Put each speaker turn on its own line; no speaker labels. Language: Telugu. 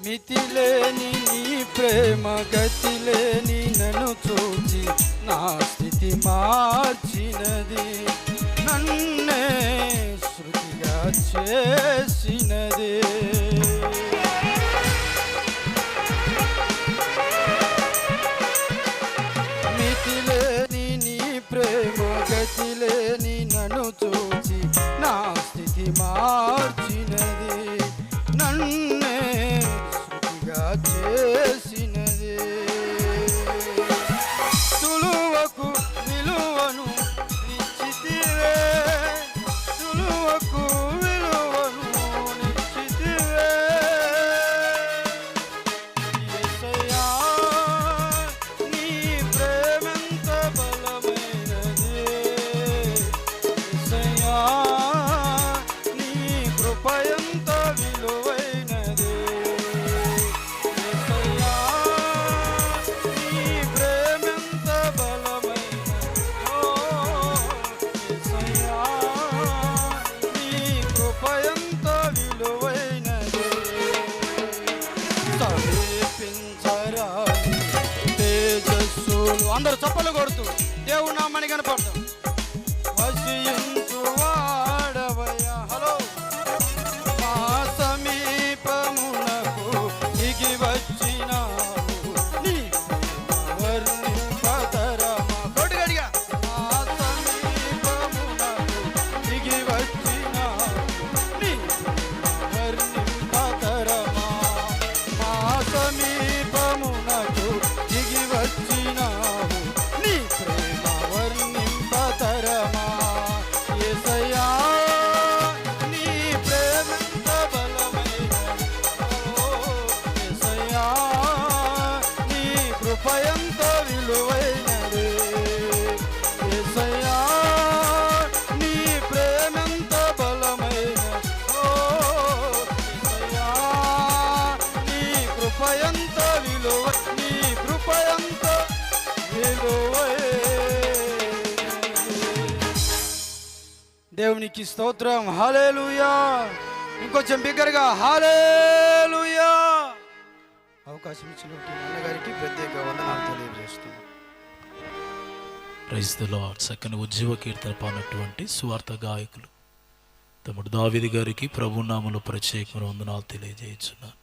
మితిలేని నీ ప్రేమ గతిలేని నన్ను చూచి నా స్థితి మార్చినది, నన్నే శృతిగా చేసినది. మితిలేని నీ ప్రేమ గతిలేని నన్ను చూచి నా స్థితి మార్చినది, నన్నే శృతిగా చేసినది. సులువకు విలువను నిశ్చితివే, సులువకు విలువను నిశ్చితివే. యేసయ్యా నీ ప్రేమెంత బలమైనది, యేసయ్యా నీ కృపయంత విలువైనది, యేసయ్యా నీ ప్రేమెంత బలమైనది, ఓ యేసయ్యా నీ కృపయంత విలువైనది. సమీపించరాని తేజస్సులు, అందరూ చప్పలు కొడుతూ దేవుని నామాన్ని కనపడతాం. వశించు వాడవయ్యా, హలో మా సమీపమునకు దిగి వచ్చినావు, నీ ప్రేమ వర్ణింపతరమా. కొట్టుగడిగా మా సమీపమునకు దిగి వచ్చినావు, నీ ప్రేమ వర్ణింపతరమా. మా సమీపమునకు దిగి వచ్చినావు, నీ ప్రేమ వర్ణింపతరమా. యేసయ్యా నీ ప్రేమెంత బలమైనది, ఓ యేసయ్యా నీ కృపయంత విలువైనది, యేసయ్యా నీ ప్రేమెంత బలమైనది, ఓ యేసయ్యా నీ కృపయంత విలువ, నీ కృపయంత విలువైనది. దేవునికి స్తోత్రం, హల్లెలూయా. ఇంకొంచెం బిగ్గరగా హల్లెలూయా. అవకాశం ఇచ్చిన అన్నగారికి ప్రత్యేక వందనాలు తెలియజేస్తున్నాను.
Praise the Lord. చక్కని ఉజ్జీవ కీర్తన పాడినటువంటి సువార్త గాయకులు తమ్ముడు దావీదు గారికి ప్రభునామములో ప్రత్యేకమైన వందనాలు తెలియజేస్తున్నాను.